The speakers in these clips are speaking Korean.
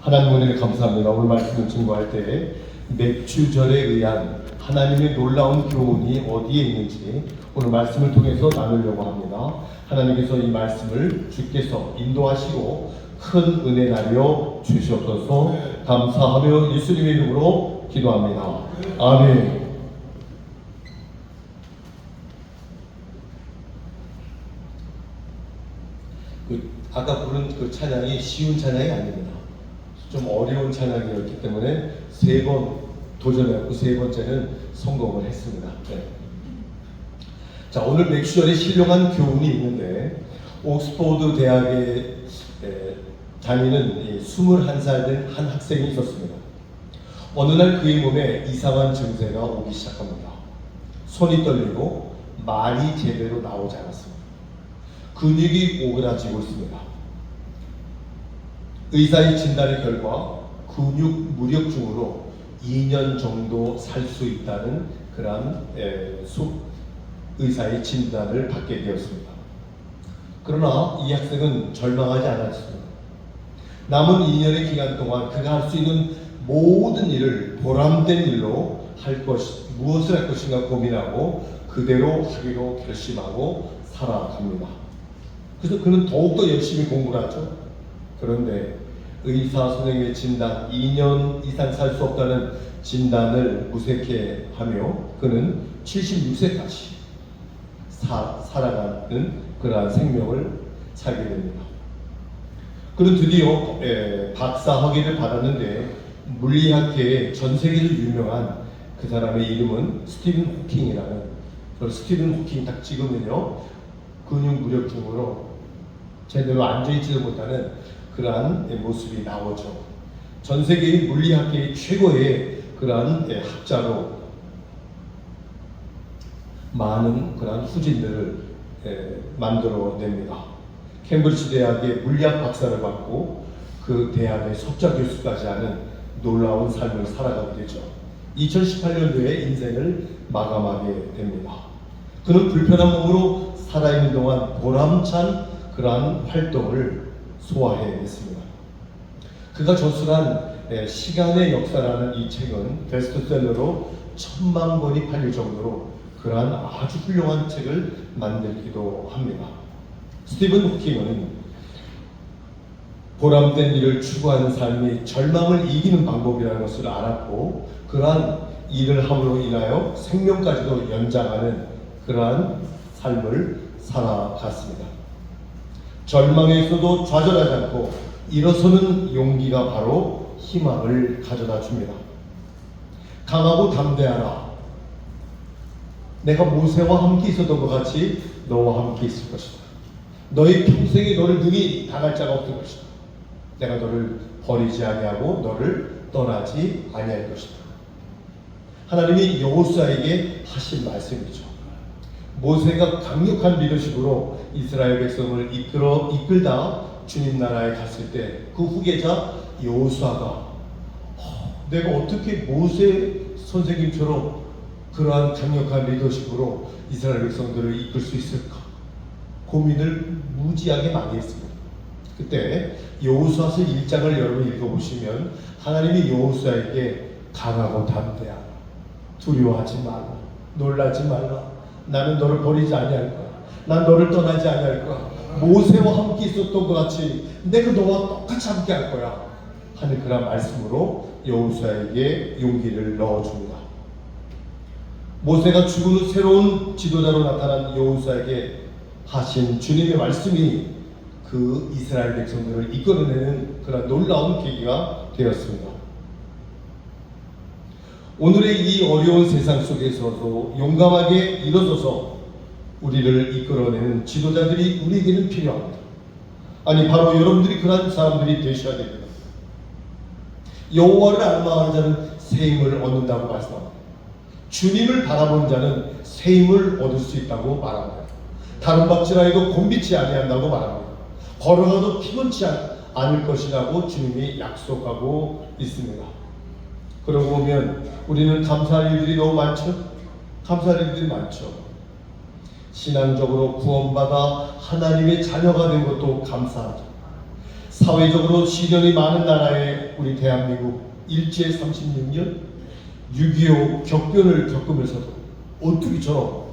하나님 은혜를 감사합니다. 오늘 말씀을 증거할 때 맥주절에 의한 하나님의 놀라운 교훈이 어디에 있는지 오늘 말씀을 통해서 나누려고 합니다. 하나님께서 이 말씀을 주께서 인도하시고 큰 은혜 나려 주시옵소서. 감사하며 예수님의 이름으로 기도합니다. 아멘. 아까 부른 그 찬양이 쉬운 찬양이 아닙니다. 좀 어려운 찬양이었기 때문에 3번 도전했고 3번째는 성공을 했습니다. 네. 자, 오늘 맥주절에 신령한 교훈이 있는데 옥스퍼드 대학에 다니는 21살 된 한 학생이 있었습니다. 어느 날 그의 몸에 이상한 증세가 오기 시작합니다. 손이 떨리고 말이 제대로 나오지 않았습니다. 근육이 오그라지고 있습니다. 의사의 진단의 결과 근육 무력증으로 2년 정도 살 수 있다는 그러한 의사의 진단을 받게 되었습니다. 그러나 이 학생은 절망하지 않았습니다. 남은 2년의 기간 동안 그가 할 수 있는 모든 일을 보람된 일로 무엇을 할 것인가 고민하고 그대로 하기로 결심하고 살아갑니다. 그래서 그는 더욱더 열심히 공부를 하죠. 그런데 의사 선생님의 진단, 2년 이상 살 수 없다는 진단을 무색해하며 그는 76세까지 살아가는 그러한 생명을 살게 됩니다. 그는 드디어 박사 학위를 받았는데 물리학계에 전 세계로 유명한 그 사람의 이름은 스티븐 호킹이라는, 스티븐 호킹 딱 찍으면요 근육 무력증으로 제대로 앉아있지도 못하는 그러한 모습이 나오죠. 전 세계의 물리학계의 최고의 그러한 학자로 많은 그러한 후진들을 만들어냅니다. 캠브리지 대학의 물리학 박사를 받고 그 대학의 석좌 교수까지 하는 놀라운 삶을 살아가게 되죠. 2018년도에 인생을 마감하게 됩니다. 그는 불편한 몸으로 살아있는 동안 보람찬 그러한 활동을 소화해냈습니다. 그가 저술한 시간의 역사라는 이 책은 베스트셀러로 1000만 권이 팔릴 정도로 그러한 아주 훌륭한 책을 만들기도 합니다. 스티븐 호킹은 보람된 일을 추구하는 삶이 절망을 이기는 방법이라는 것을 알았고 그러한 일을 함으로 인하여 생명까지도 연장하는 그러한 삶을 살아갔습니다. 절망에서도 좌절하지 않고 일어서는 용기가 바로 희망을 가져다 줍니다. 강하고 담대하라. 내가 모세와 함께 있었던 것 같이 너와 함께 있을 것이다. 너의 평생에 너를 능히 당할 자가 없을 것이다. 내가 너를 버리지 아니하고 너를 떠나지 아니할 것이다. 하나님이 여호수아에게 하신 말씀이죠. 모세가 강력한 리더십으로 이스라엘 백성을 이끌다 주님 나라에 갔을 때 그 후계자 여호수아가 내가 어떻게 모세 선생님처럼 그러한 강력한 리더십으로 이스라엘 백성들을 이끌 수 있을까 고민을 무지하게 많이 했습니다. 그때 여호수아서 1장을 여러분 읽어보시면 하나님이 여호수아에게 강하고 담대하라, 두려워하지 말라, 놀라지 말라, 나는 너를 버리지 아니할 거야, 난 너를 떠나지 아니할 거야, 모세와 함께 있었던 것 같이 내가 너와 똑같이 함께 할 거야 하는 그런 말씀으로 여호수아에게 용기를 넣어줍니다. 모세가 죽은 후 새로운 지도자로 나타난 여호수아에게 하신 주님의 말씀이 그 이스라엘 백성들을 이끌어내는 그런 놀라운 계기가 되었습니다. 오늘의 이 어려운 세상 속에서도 용감하게 일어서서 우리를 이끌어내는 지도자들이 우리에게는 필요합니다. 아니 바로 여러분들이 그런 사람들이 되셔야 됩니다. 여호와를 알마하는 자는 새 힘을 얻는다고 말씀합니다. 주님을 바라본 자는 새 힘을 얻을 수 있다고 말합니다. 다른 박질하여도 곤비치 아니한다고 말합니다. 걸어가도 피곤치 않을 것이라고 주님이 약속하고 있습니다. 그러고 보면 우리는 감사할 일들이 너무 많죠? 감사할 일들이 많죠. 신앙적으로 구원받아 하나님의 자녀가 된 것도 감사하죠. 사회적으로 시련이 많은 나라의 우리 대한민국 일제 36년 6.25 격변을 겪으면서도 오뚜기처럼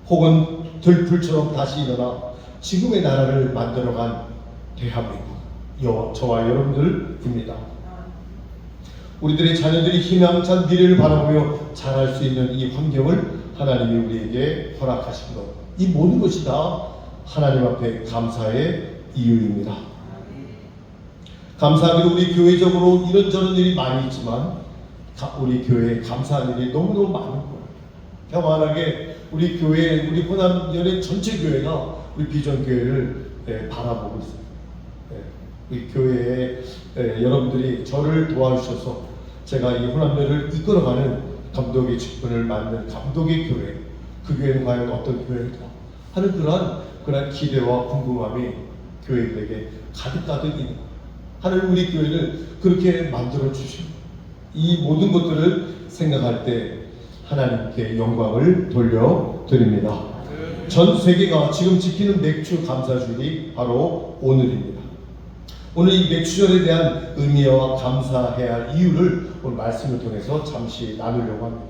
혹은 들풀처럼 다시 일어나 지금의 나라를 만들어간 대한민국 저와 여러분들입니다. 우리들의 자녀들이 희망찬 미래를 바라보며 자랄 수 있는 이 환경을 하나님이 우리에게 허락하신 것, 이 모든 것이 다 하나님 앞에 감사의 이유입니다. 감사하게도 우리 교회적으로 이런저런 일이 많이 있지만 우리 교회에 감사할 일이 너무너무 많은 거예요. 평안하게 우리 교회, 우리 호남연의 전체 교회가 우리 비전교회를 바라보고 있습니다. 우리 교회에 여러분들이 저를 도와주셔서 제가 이 호남연을 이끌어가는 감독의 직분을 맡는 감독의 교회, 그 교회는 과연 어떤 교회일까 하는 그러한 기대와 궁금함이 교회들에게 가득가득 있는 하나님 우리 교회를 그렇게 만들어 주시고 이 모든 것들을 생각할 때 하나님께 영광을 돌려드립니다. 전 세계가 지금 지키는 맥주 감사주일이 바로 오늘입니다. 오늘 이 맥주절에 대한 의미와 감사해야 할 이유를 오늘 말씀을 통해서 잠시 나누려고 합니다.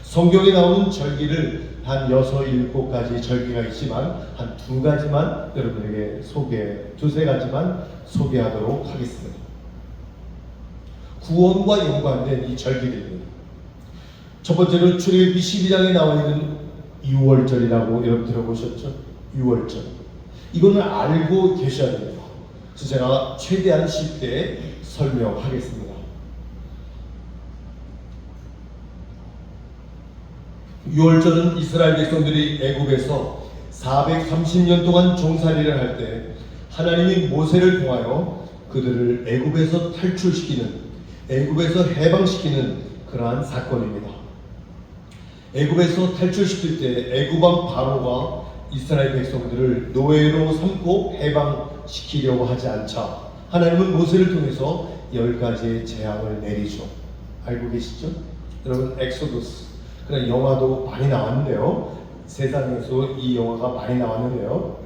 성경에 나오는 절기를 한 6, 7가지 절기가 있지만 한 2가지만 여러분에게 두세 가지만 소개하도록 하겠습니다. 구원과 연관된 이 절기들입니다. 첫 번째로 출애굽기 12장에 나와 있는 유월절이라고 여러분 들어보셨죠? 유월절. 이거는 알고 계셔야 됩니다. 그래서 제가 최대한 쉽게 설명하겠습니다. 유월절은 이스라엘 백성들이 애굽에서 430년 동안 종살이를 할 때 하나님이 모세를 통하여 그들을 애굽에서 탈출시키는, 애굽에서 해방시키는 그러한 사건입니다. 애굽에서 탈출시킬 때 애굽 왕 바로가 이스라엘 백성들을 노예로 삼고 해방시키려고 하지 않자 하나님은 모세를 통해서 10가지의 재앙을 내리죠. 알고 계시죠? 여러분 엑소더스 그런 영화도 많이 나왔는데요. 세상에서 이 영화가 많이 나왔는데요.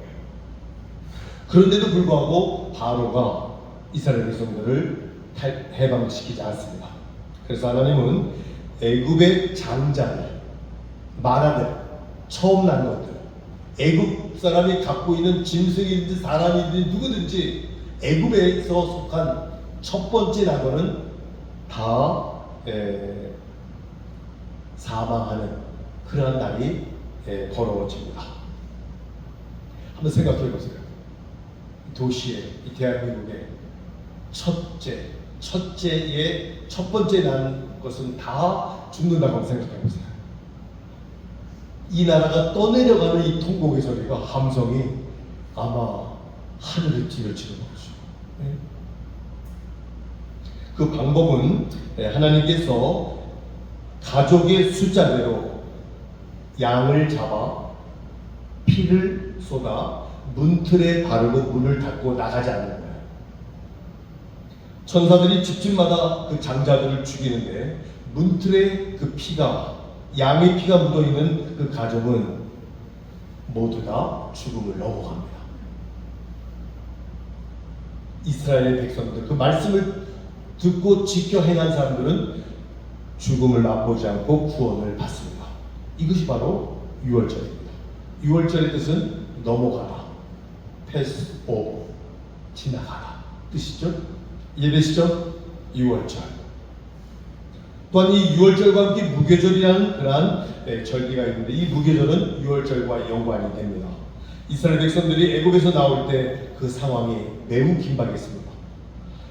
그런데도 불구하고 바로가 이스라엘 백성들을 해방시키지 않습니다. 그래서 하나님은 애굽의 장자들, 만화들, 처음 난 것들, 애굽 사람이 갖고 있는 짐승이든지 사람이든지 누구든지 애굽에서 속한 첫 번째 낙원은 다 사망하는 그러한 날이 벌어집니다. 한번 생각해 보세요. 도시에, 이 대한민국의 첫째의 첫 번째 난 것은 다 죽는다고 생각해 보세요. 이 나라가 떠내려가는 이 통곡의 소리가 함성이 아마 하늘을 찌르치는 거죠. 그 방법은 하나님께서 가족의 숫자대로 양을 잡아 피를 쏟아 문틀에 바르고 문을 닫고 나가지 않는 거예요. 천사들이 집집마다 그 장자들을 죽이는데 문틀에 그 피가, 양의 피가 묻어있는 그 가족은 모두 다 죽음을 넘어갑니다. 이스라엘 백성들, 그 말씀을 듣고 지켜 행한 사람들은 죽음을 맛보지 않고 구원을 받습니다. 이것이 바로 유월절입니다. 유월절의 뜻은 넘어가라, 패스 오버, 지나가라 뜻이죠. 이해되시죠? 유월절. 또한 이 유월절과 함께 무교절이라는 그러한 절기가 있는데 이 무교절은 유월절과 연관이 됩니다. 이스라엘 백성들이 애굽에서 나올 때 그 상황이 매우 긴박했습니다.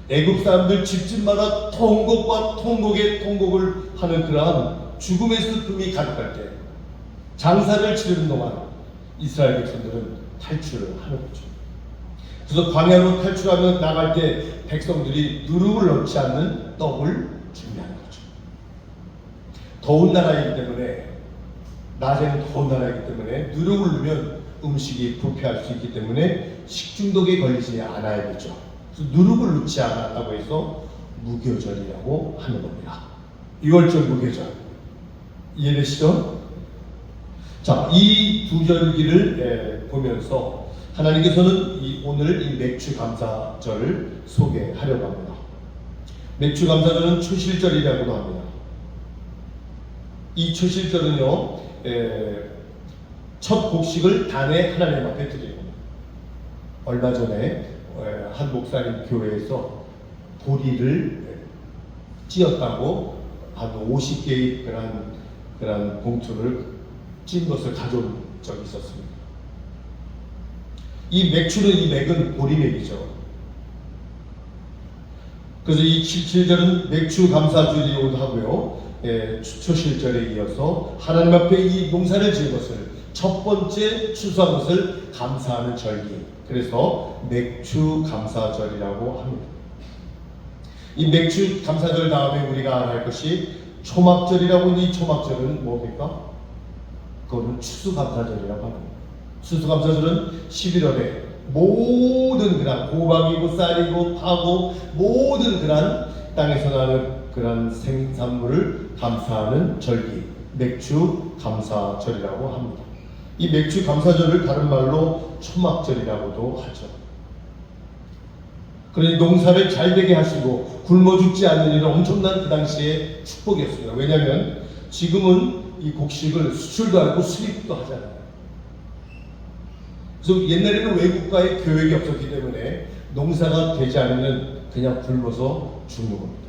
애굽 사람들 집집마다 통곡과 통곡의 통곡을 하는 그러한 죽음의 슬픔이 가득할 때 장사를 치르는 동안 이스라엘 백성들은 탈출을 하는 거죠. 그래서 광야로 탈출하며 나갈 때 백성들이 누룩을 넣지 않는 떡을 준비하는 거죠. 더운 나라이기 때문에, 낮에는 더운 나라이기 때문에 누룩을 넣으면 음식이 부패할 수 있기 때문에 식중독에 걸리지 않아야겠죠. 그래서 누룩을 넣지 않았다고 해서 무교절이라고 하는 겁니다. 6월절 무교절. 이해되시죠? 자, 이 두 절기를 보면서 하나님께서는 오늘 이 맥주 감사절을 소개하려고 합니다. 맥주 감사절은 초실절이라고도 합니다. 이 초실절은요, 첫 곡식을 단에 하나님 앞에 드리고, 얼마 전에 한 목사님 교회에서 보리를 찧었다고 한 50개의 그런 봉투를 찐 것을 가져온 적이 있었습니다. 이 맥주는, 이 맥은 보리맥이죠. 그래서 이 77절은 맥주 감사주일이기도 하고요. 초실절에 이어서 하나님 앞에 이 농사를 지은 것을, 첫 번째 추수한 것을 감사하는 절기. 그래서 맥주 감사절이라고 합니다. 이 맥주 감사절 다음에 우리가 알아야 할 것이 초막절이라고 하는 이 초막절은 뭡니까? 그거는 추수감사절이라고 합니다. 추수감사절은 11월에 모든 그런 호박이고 쌀이고 파고 모든 그런 땅에서 나는 그런 생산물을 감사하는 절기, 맥주 감사절이라고 합니다. 이 맥주 감사절을 다른 말로 초막절이라고도 하죠. 그러니 농사를 잘 되게 하시고 굶어 죽지 않는 일은 엄청난 그 당시의 축복이었습니다. 왜냐하면 지금은 이 곡식을 수출도 하고 수입도 하잖아요. 그래서 옛날에는 외국과의 교역이 없었기 때문에 농사가 되지 않으면 그냥 굶어서 죽는 겁니다.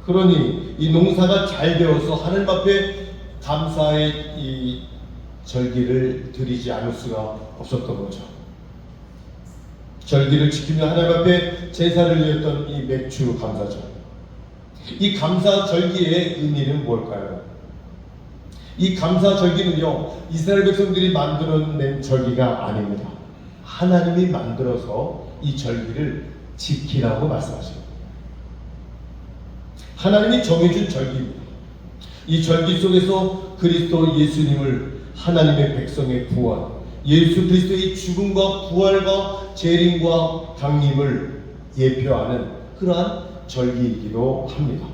그러니 이 농사가 잘 되어서 하나님 앞에 감사의 이 절기를 드리지 않을 수가 없었던 거죠. 절기를 지키며 하나님 앞에 제사를 드렸던 이 맥주 감사절. 이 감사절기의 의미는 뭘까요? 이 감사절기는요, 이스라엘 백성들이 만들어낸 절기가 아닙니다. 하나님이 만들어서 이 절기를 지키라고 말씀하십니다. 하나님이 정해준 절기입니다. 이 절기 속에서 그리스도 예수님을, 하나님의 백성의 구원, 예수 그리스도의 죽음과 부활과 재림과 강림을 예표하는 그러한 절기이기도 합니다.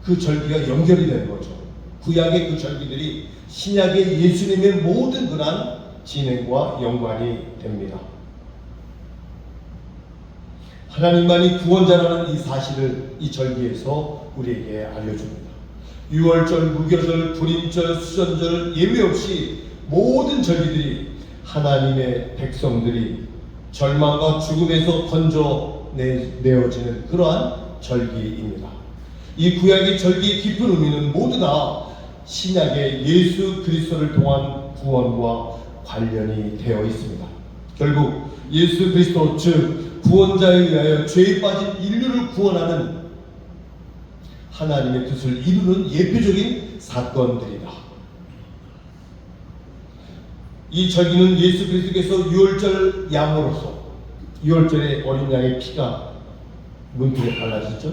그 절기가 연결이 되는 거죠. 구약의 그 절기들이 신약의 예수님의 모든 그러한 진행과 연관이 됩니다. 하나님만이 구원자라는 이 사실을 이 절기에서 우리에게 알려줍니다. 유월절, 무교절, 불임절, 수전절 예외 없이 모든 절기들이 하나님의 백성들이 절망과 죽음에서 건져내어지는 그러한 절기입니다. 이 구약의 절기의 깊은 의미는 모두 다 신약의 예수 그리스도를 통한 구원과 관련이 되어 있습니다. 결국 예수 그리스도, 즉 구원자에 의하여 죄에 빠진 인류를 구원하는 하나님의 뜻을 이루는 예표적인 사건들이다. 이 절기는 예수 그리스도께서 유월절 양으로서, 유월절에 어린 양의 피가 문틀에 발라지죠.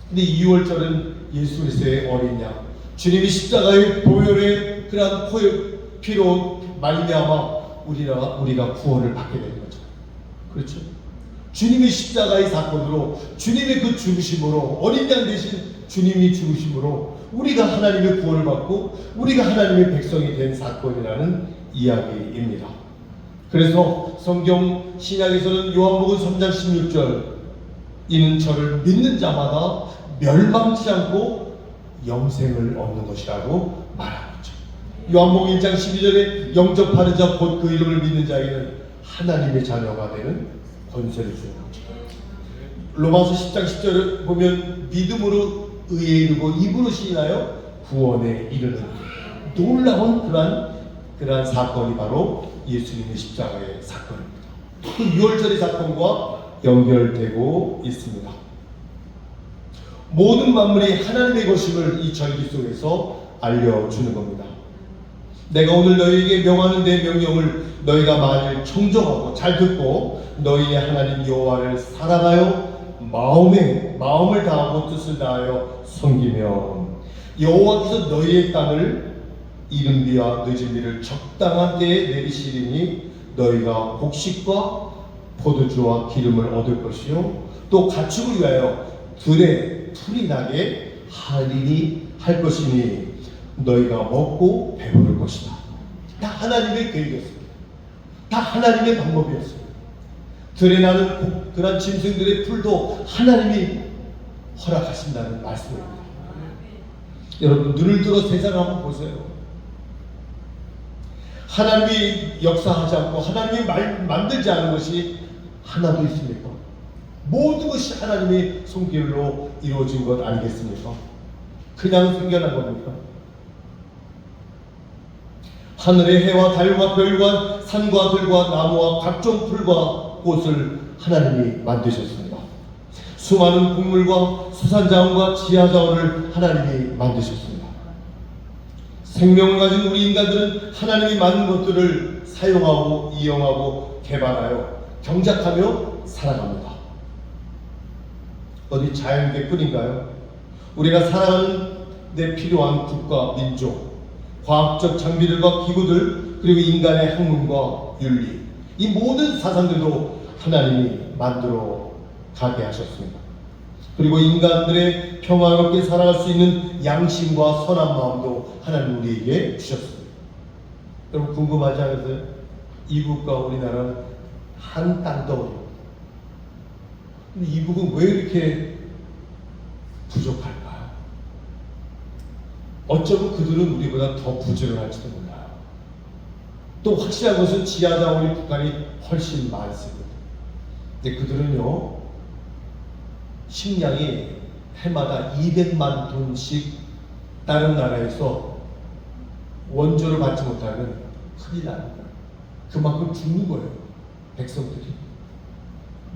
근데 이 유월절은 예수 그리스도의 어린 양, 주님이 십자가의 보혈의 그러한 피로 말미암아 우리가 구원을 받게 되는 거죠. 그렇죠? 주님의 십자가의 사건으로, 주님의 그 죽으심으로, 어린 양 대신 주님이 죽으심으로 우리가 하나님의 구원을 받고 우리가 하나님의 백성이 된 사건이라는 이야기입니다. 그래서 성경 신약에서는 요한복음 3장 16절, 이는 저를 믿는 자마다 멸망치 않고 영생을 얻는 것이라고 말하고 있죠. 요한복음 1장 12절에 영접하는 자 곧 그 이름을 믿는 자에게는 하나님의 자녀가 되는 권세를 주는 거죠. 로마서 10장 10절을 보면 믿음으로 의에 이르고 입으로 시인하여 구원에 이르는 놀라운 그러한 사건이 바로 예수님의 십자가의 사건입니다. 그 유월절의 사건과 연결되고 있습니다. 모든 만물이 하나님의 것임을 이 절기 속에서 알려주는 겁니다. 내가 오늘 너희에게 명하는 내 명령을 너희가 만일 청정하고 잘 듣고 너희의 하나님 여호와를 사랑하여 마음을 다하고 뜻을 다하여 섬기면 여호와께서 너희의 땅을 이른 비와 늦은 비를 적당한 때에 내리시리니 너희가 곡식과 포도주와 기름을 얻을 것이요 또 가축을 위하여 들에 풀이 나게 하리니 할 것이니 너희가 먹고 배부를 것이다. 다 하나님의 계획이었습니다. 다 하나님의 방법이었어요. 들에 나는 그런 짐승들의 풀도 하나님이 허락하신다는 말씀입니다. 여러분, 눈을 들어 세상을 한번 보세요. 하나님이 역사하지 않고 하나님이 만들지 않은 것이 하나도 있습니까? 모든 것이 하나님의 손길로 이루어진 것 아니겠습니까? 그냥 생겨난 겁니까? 하늘의 해와 달과 별과 산과 들과 나무와 각종 풀과 꽃을 하나님이 만드셨습니다. 수많은 곡물과 수산자원과 지하자원을 하나님이 만드셨습니다. 생명을 가진 우리 인간들은 하나님이 만든 것들을 사용하고 이용하고 개발하여 경작하며 살아갑니다. 어디 자연계 뿐인가요? 우리가 살아가는 데 필요한 국가, 민족, 과학적 장비들과 기구들, 그리고 인간의 학문과 윤리, 이 모든 사상들도 하나님이 만들어 가게 하셨습니다. 그리고 인간들의 평화롭게 살아갈 수 있는 양심과 선한 마음도 하나님 우리에게 주셨습니다. 여러분, 궁금하지 않으세요? 이북과 우리나라는 한 땅덩어리입니다. 근데 이북은 왜 이렇게 부족할까요? 어쩌면 그들은 우리보다 더 부지런할지도 몰라요. 또 확실한 것은 지하자원이 북한이 훨씬 많습니다. 근데 그들은요, 식량이 해마다 200만 톤씩 다른 나라에서 원조를 받지 못하면 큰일 납니다. 그만큼 죽는 거예요, 백성들이.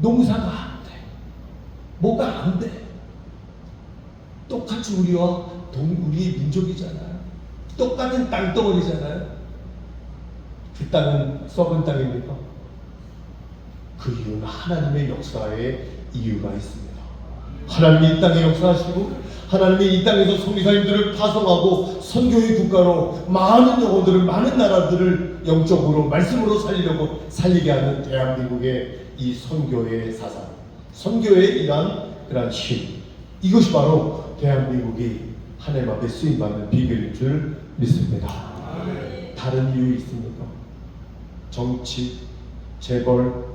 농사가 안 돼. 뭐가 안 돼. 똑같이 우리의 민족이잖아요. 똑같은 땅덩어리잖아요. 그 땅은 썩은 땅입니까? 그 이유는 하나님의 역사에 이유가 있습니다. 하나님이 이 땅에 역사하시고 하나님이 이 땅에서 선교사님들을 파송하고 선교의 국가로 많은 영혼들을, 많은 나라들을 영적으로 말씀으로 살리게 하는 대한민국의 이 선교의 사상, 선교의 이러한 그러한 힘, 이것이 바로 대한민국이 하나님 앞에 쓰임받는 비결일 줄 믿습니다. 다른 이유 있습니까? 정치, 재벌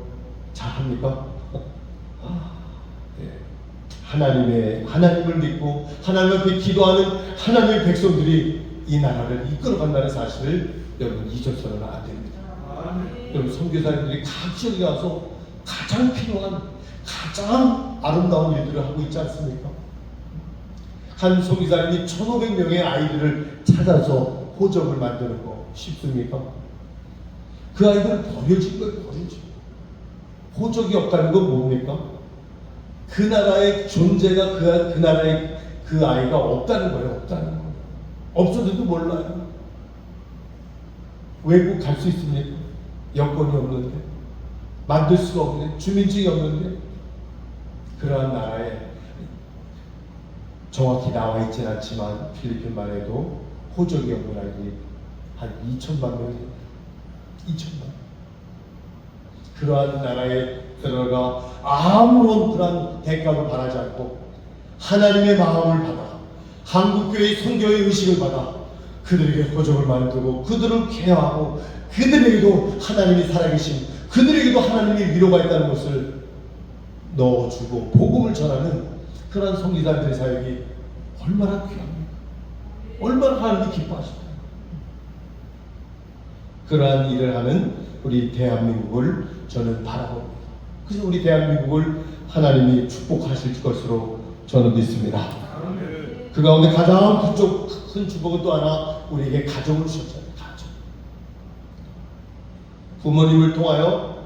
잘합니까? 하나님을 믿고 하나님 앞에 기도하는 하나님의 백성들이 이 나라를 이끌어간다는 사실을 여러분 잊어서는 안 됩니다. 여러분, 선교사님들이 각 지역에 가서 가장 필요한, 가장 아름다운 일들을 하고 있지 않습니까? 한 선교사님이 1,500명의 아이들을 찾아서 호적을 만드는 거 쉽습니까? 그 아이들은 버려진 거예요, 버려진 거. 호적이 없다는 건 뭡니까? 그 나라의 존재가 그 나라의 그 아이가 없다는 거예요, 없다는 거예요. 없어져도 몰라요. 외국 갈 수 있습니까? 여권이 없는데, 만들 수가 없는데, 주민증이 없는데, 그러한 나라에 정확히 나와 있진 않지만 필리핀만 해도 호적이 없는 아이들이 한 2천만 명입니다. 2천만. 그러한 나라에 들어가 아무런 그런 대가도 바라지 않고 하나님의 마음을 받아, 한국교회의 선교의 의식을 받아 그들에게 호적을 만들고 그들을 케어하고 그들에게도 하나님이 살아계신, 그들에게도 하나님의 위로가 있다는 것을 넣어주고 복음을 전하는 그런 선교사들의 사역이 얼마나 귀합니까? 얼마나 하나님이 기뻐하실까요? 그러한 일을 하는 우리 대한민국을 저는 바라봅니다. 그래서 우리 대한민국을 하나님이 축복하실 것으로 저는 믿습니다. 그 가운데 가장 큰 축복은 또 하나 우리에게 가정을 주셨잖아요. 가정. 부모님을 통하여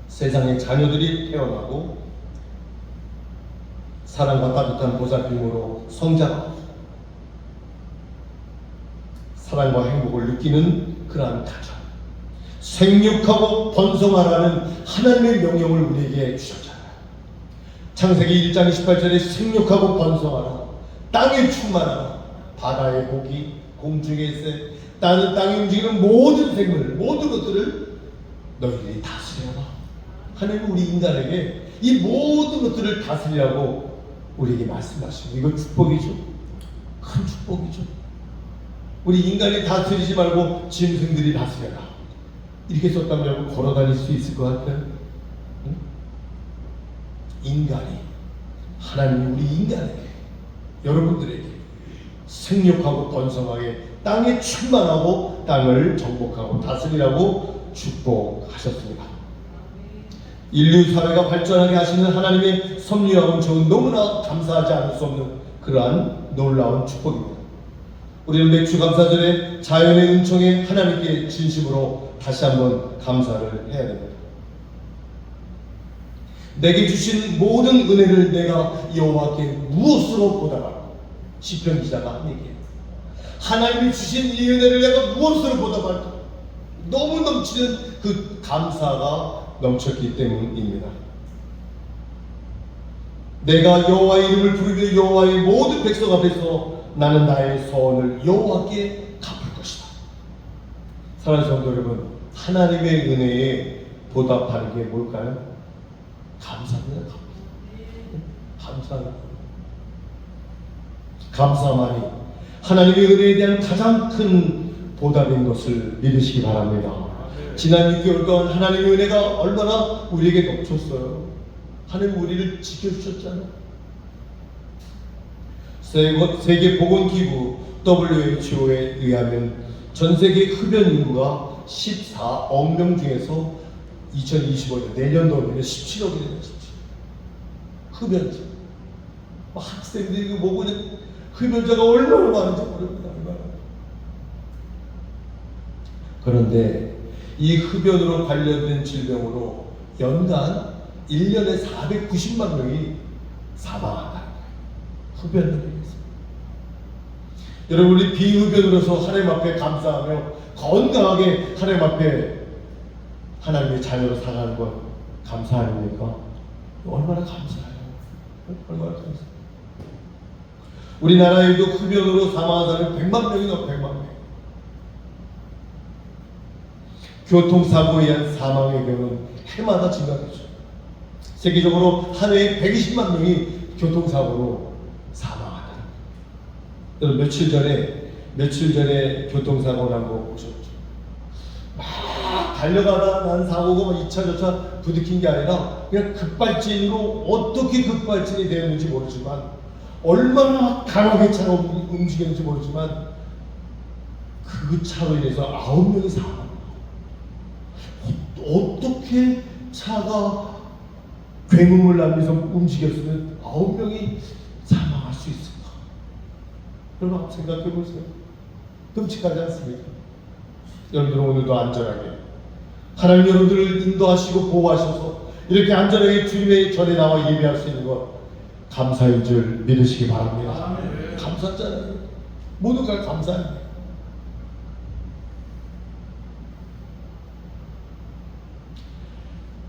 세상에 자녀들이 태어나고 사랑과 따뜻한 보살핌으로 성장하고 사랑과 행복을 느끼는 그러한 가정, 생육하고 번성하라는 하나님의 명령을 우리에게 주셨잖아요. 창세기 1장 28절에 생육하고 번성하라, 땅에 충만하라, 바다의 고기, 공중의 새, 땅에 움직이는 모든 생물, 모든 것들을 너희들이 다스려라. 하나님 우리 인간에게 이 모든 것들을 다스리라고 우리에게 말씀하시고, 이거 축복이죠. 큰 축복이죠. 우리 인간이 다스리지 말고 짐승들이 다스려라. 이렇게 썼다면 여러분 걸어 다닐 수 있을 것 같아요? 응? 인간이, 하나님이 우리 인간에게, 여러분들에게 생육하고 번성하게 땅에 충만하고 땅을 정복하고 다스리라고 축복하셨습니다. 인류 사회가 발전하게 하시는 하나님의 섭리하고는 저는 너무나 감사하지 않을 수 없는 그러한 놀라운 축복입니다. 우리는 맥주감사절에 자연의 은총에 하나님께 진심으로 다시 한번 감사를 해야 됩니다. 내게 주신 모든 은혜를 내가 여호와께 무엇으로 보답할까? 시편 기자가 한 얘기예요. 하나님이 주신 이 은혜를 내가 무엇으로 보답할까? 너무 넘치는 그 감사가 넘쳤기 때문입니다. 내가 여호와의 이름을 부르며 여호와의 모든 백성 앞에서 나는 나의 소원을 여호와께 갚을 것이다. 사랑하는 성도 여러분, 하나님의 은혜에 보답하는 게 뭘까요? 감사합니다. 감사합니다. 감사만이 하나님의 은혜에 대한 가장 큰 보답인 것을 믿으시기 바랍니다. 지난 6개월간 하나님의 은혜가 얼마나 우리에게 넘쳤어요. 하나님 우리를 지켜주셨잖아요. 세계보건기구 WHO에 의하면 전세계 흡연 인구가 14억 명 중에서 2025년 내년도에는 17억이 되는 17억. 흡연자. 학생들이 이거 보고 흡연자가 얼마나 많은지 모릅니다. 그런데 이 흡연으로 관련된 질병으로 연간 1년에 490만 명이 사망한다는 거예요. 흡연으로 인해서. 여러분, 우리 비흡연으로서 하나님 앞에 감사하며 건강하게 하나님 앞에 하나님의 자녀로 살아가는 건 감사 아닙니까? 얼마나 감사해요. 얼마나 감사해요. 우리나라에도 흡연으로 사망한 사람이 100만 명이 넘어 100만 명. 교통사고에 의한 사망의 경우는 해마다 증가되죠. 세계적으로 한 해에 120만 명이 교통사고로 사망한다. 여러분, 며칠 전에 교통사고 난 거 보셨죠? 막 달려가다 난 사고가 2차 저차 부딪힌 게 아니라 그냥 급발진으로 어떻게 급발진이 되었는지 모르지만 얼마나 강하게 차가 움직였는지 모르지만 그 차로 인해서 9명이 사망합니다. 어떻게 차가 굉음을 남기면서 움직였으면 9명이 사망할 수 있을까? 여러분 한번 생각해 보세요. 끔찍하지 않습니까? 여러분들은 오늘도 안전하게 하나님 여러분들을 인도하시고 보호하셔서 이렇게 안전하게 주님의 전에 나와 예배할 수 있는 것 감사인 줄 믿으시기 바랍니다. 감사잖아요. 모두가 감사합니다.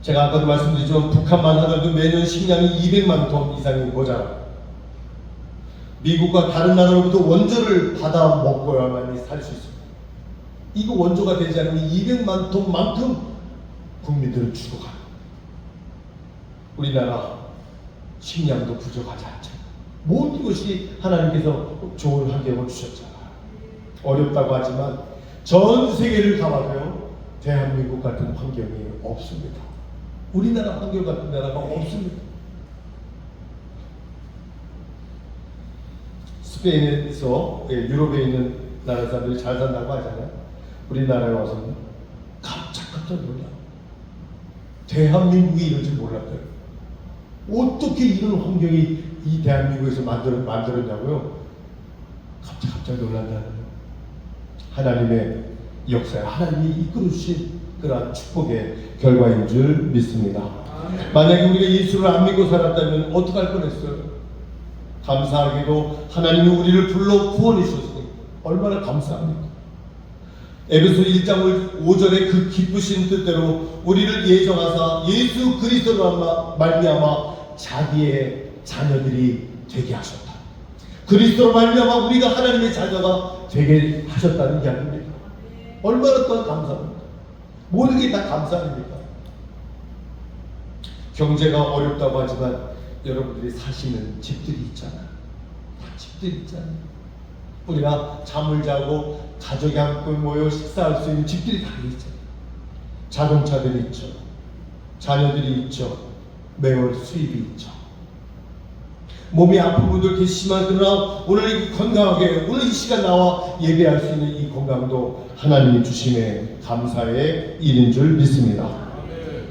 제가 아까도 말씀드렸지만 북한만 하더라도 매년 식량이 200만 톤 이상이 모자라요. 미국과 다른 나라로부터 원조를 받아 먹어야만이 살 수 있습니다. 이거 원조가 되지 않으면 200만 톤만큼 국민들은 죽어가요. 우리나라 식량도 부족하지 않죠. 모든 것이 하나님께서 좋은 환경을 주셨잖아요. 어렵다고 하지만 전 세계를 가봐도요, 대한민국 같은 환경이 없습니다. 우리나라 환경 같은 나라가 없습니다. 스페인에서 유럽에 있는 나라 사람들이 잘 산다고 하잖아요. 우리나라에 와서는 깜짝 놀라요. 대한민국이 이런 줄 몰랐어요. 어떻게 이런 환경이 이 대한민국에서 만들었냐고요? 깜짝 놀란다는 거예요. 하나님의 역사에 하나님이 이끌어주신 그러한 축복의 결과인 줄 믿습니다. 만약에 우리가 예수를 안 믿고 살았다면 어떡할 뻔했어요? 감사하게도 하나님이 우리를 불러 구원해 주셨으니 얼마나 감사합니까? 에베소 1장 5절의 그 기쁘신 뜻대로 우리를 예정하사 예수 그리스도로 말미암아 자기의 자녀들이 되게 하셨다. 그리스도로 말미암아 우리가 하나님의 자녀가 되게 하셨다는 이야기입니다. 얼마나 또한 감사합니까? 모든 게 다 감사 아닙니까? 경제가 어렵다고 하지만 여러분들이 사시는 집들이 있잖아요. 집들이 있잖아요. 우리가 잠을 자고 가족이 함께 모여 식사할 수 있는 집들이 다 있잖아요. 자동차들이 있죠. 자녀들이 있죠. 매월 수입이 있죠. 몸이 아픈 분들 계시지만 그러나 오늘 건강하게 오늘 이 시간 나와 예배할 수 있는 이 건강도 하나님이 주심에 감사의 일인 줄 믿습니다.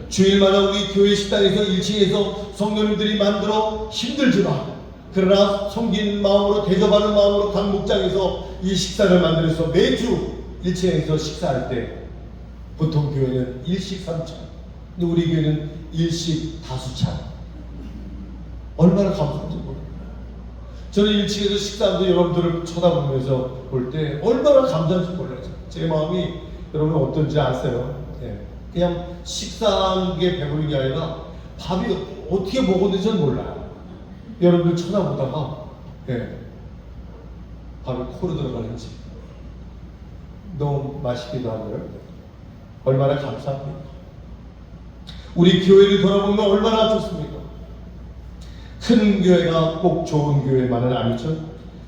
주일마다 우리 교회 식당에서 1층에서 성도님들이 만들어 힘들지만 그러나 섬긴 마음으로 대접하는 마음으로 각 목장에서 이 식사를 만들어서 매주 1층에서 식사할 때 보통 교회는 일식 3찬, 근데 우리 교회는 일식 5찬. 얼마나 감사한지 모릅니다. 저는 1층에서 식사하면서 여러분들을 쳐다보면서 볼 때 얼마나 감사한지 몰라요. 제 마음이 여러분 어떤지 아세요? 예. 그냥 식사하는 게 배부른 게 아니라 밥이 어떻게 먹었는지 는 몰라요. 여러분들 쳐다보다가 밥이 코로 들어가는지 너무 맛있기도 하고요. 얼마나 감사합니까? 우리 교회를 돌아보면 얼마나 좋습니까? 큰 교회가 꼭 좋은 교회만은 아니죠.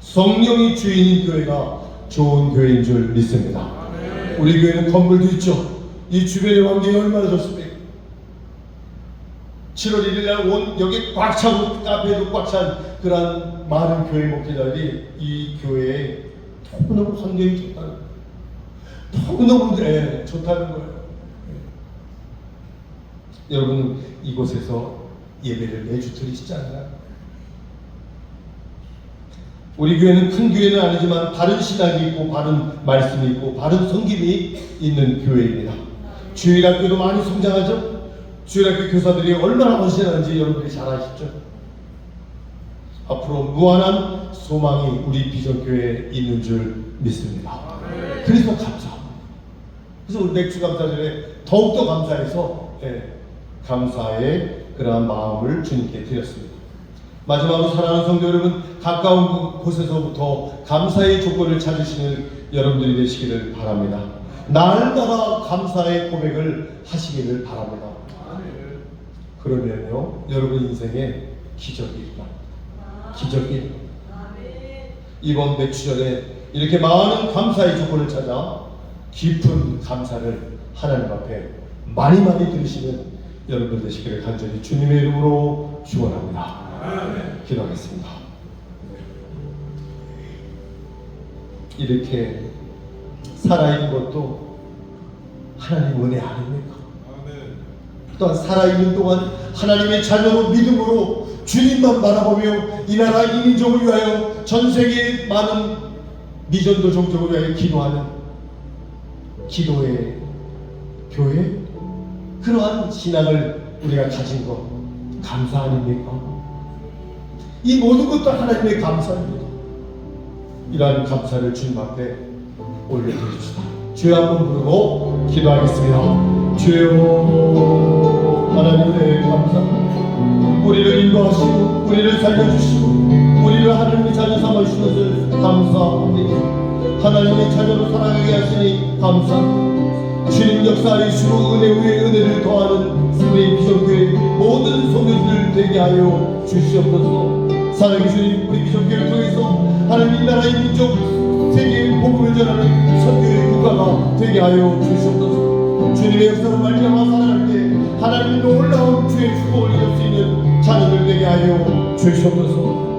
성령이 주인인 교회가 좋은 교회인 줄 믿습니다. 우리 교회는 건물도 있죠. 이 주변의 환경이 얼마나 좋습니까? 7월 1일 날 여기 꽉 차고 카페도 꽉 찬 그런 많은 교회 목회자들이 이 교회에 너무너무 환경이 좋다는 거예요. 너무너무 좋다는 거예요. 여러분 이곳에서 예배를 매주 드리시지 않나요? 우리 교회는 큰 교회는 아니지만 바른 신학이 있고 바른 말씀이 있고 바른 성김이 있는 교회입니다. 주일학교도 많이 성장하죠? 주일학교 교사들이 얼마나 헌신하는지 여러분들이 잘 아시죠? 앞으로 무한한 소망이 우리 비전교회에 있는 줄 믿습니다. 그래서 감사합니다. 그래서 우리 맥주 감사절에 더욱더 감사해서 감사의 그러한 마음을 주님께 드렸습니다. 마지막으로 사랑하는 성도 여러분, 가까운 곳에서부터 감사의 조건을 찾으시는 여러분들이 되시기를 바랍니다. 날마다 감사의 고백을 하시기를 바랍니다. 그러면요 여러분 인생에 기적이 일어납니다. 기적이 일어납니다. 이번 맥주절에 이렇게 많은 감사의 조건을 찾아 깊은 감사를 하나님 앞에 많이 드리시는 여러분 되시기를 간절히 주님의 이름으로 축원합니다. 기도하겠습니다. 이렇게 살아있는 것도 하나님 은혜 아닙니까? 또한 살아있는 동안 하나님의 자녀로 믿음으로 주님만 바라보며 이 나라 이 민족을 위하여 전 세계의 많은 미전도 종족을 위하여 기도하는 기도의 교회, 그러한 신앙을 우리가 가진 것 감사 아닙니까? 이 모든 것도 하나님의 감사입니다. 이러한 감사를 주님 앞에 올려드립시다. 주여 한번 부르고 기도하겠습니다. 주여 하나님의 감사합니다. 우리를 인도하시고 우리를 살려주시고 우리를 하나님의 자녀 삼아주신 것을 감사합니다. 하나님의 자녀로 살아가게 하시니 감사합니다. 주님 역사하시고 은혜 위에 은혜를 더하는 우리 비전교회 모든 성도들 되게 하여 주시옵소서. 사랑의 주님, 우리 비전교회를 통해서 하나님 이 나라의 민족 세계의 복음을 전하는 선교의 국가가 되게 하여 주시옵소서. 주님의 역사로 말미암아 살아갈 때 하나님 놀라운 주의 축복을 이룰 수 있는 자녀들 되게 하여 주시옵소서.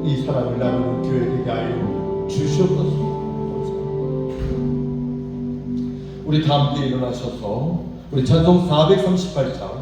이 사랑을 나누는 교회 되게 하여 주시옵소서. 우리 다 함께 일어나셔서 우리 찬송 438장